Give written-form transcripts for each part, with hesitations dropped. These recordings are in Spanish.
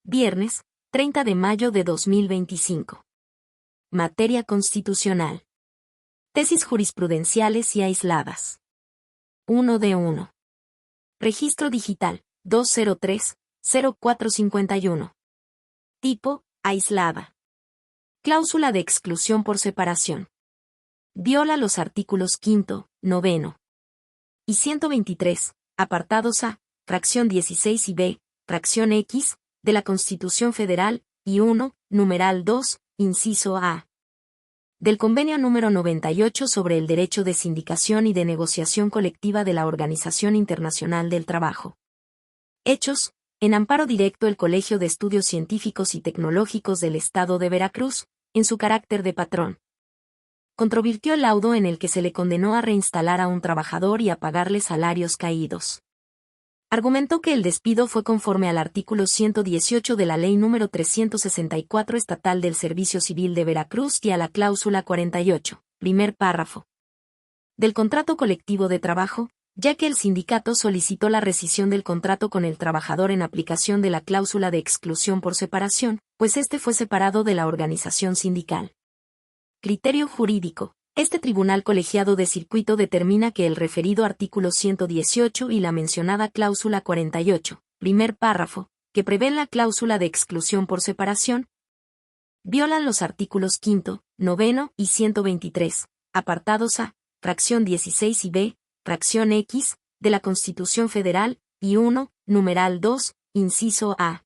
Viernes, 30 de mayo de 2025. Materia constitucional. Tesis jurisprudenciales y aisladas. 1 de 1. Registro digital, 203-0451. Tipo, aislada. Cláusula de exclusión por separación. Viola los artículos 5, 9 y 123, apartados A, fracción 16 y B, fracción X, de la Constitución Federal, y 1, numeral 2, inciso A. Del Convenio número 98 sobre el derecho de sindicación y de negociación colectiva de la Organización Internacional del Trabajo. Hechos, en amparo directo el Colegio de Estudios Científicos y Tecnológicos del Estado de Veracruz, en su carácter de patrón, controvirtió el laudo en el que se le condenó a reinstalar a un trabajador y a pagarle salarios caídos. Argumentó que el despido fue conforme al artículo 118 de la Ley número 364 Estatal del Servicio Civil de Veracruz y a la cláusula 48, primer párrafo, del contrato colectivo de trabajo, ya que el sindicato solicitó la rescisión del contrato con el trabajador en aplicación de la cláusula de exclusión por separación, pues éste fue separado de la organización sindical. Criterio jurídico. Este tribunal colegiado de circuito determina que el referido artículo 118 y la mencionada cláusula 48, primer párrafo, que prevén la cláusula de exclusión por separación, violan los artículos 5, 9 y 123, apartados A, fracción 16 y B, fracción X, de la Constitución Federal, y 1, numeral 2, inciso A.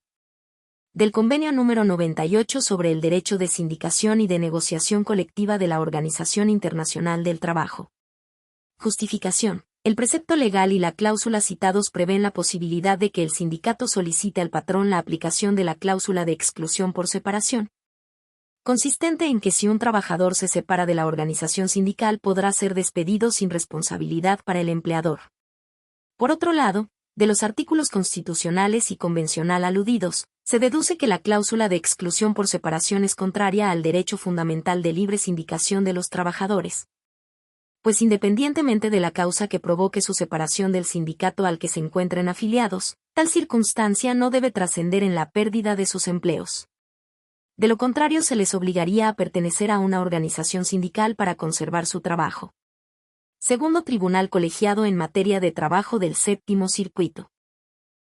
Del Convenio número 98 sobre el derecho de sindicación y de negociación colectiva de la Organización Internacional del Trabajo. Justificación. El precepto legal y la cláusula citados prevén la posibilidad de que el sindicato solicite al patrón la aplicación de la cláusula de exclusión por separación, consistente en que si un trabajador se separa de la organización sindical podrá ser despedido sin responsabilidad para el empleador. Por otro lado, de los artículos constitucionales y convencional aludidos, se deduce que la cláusula de exclusión por separación es contraria al derecho fundamental de libre sindicación de los trabajadores, pues independientemente de la causa que provoque su separación del sindicato al que se encuentren afiliados, tal circunstancia no debe trascender en la pérdida de sus empleos. De lo contrario se les obligaría a pertenecer a una organización sindical para conservar su trabajo. Segundo Tribunal Colegiado en materia de trabajo del Séptimo Circuito.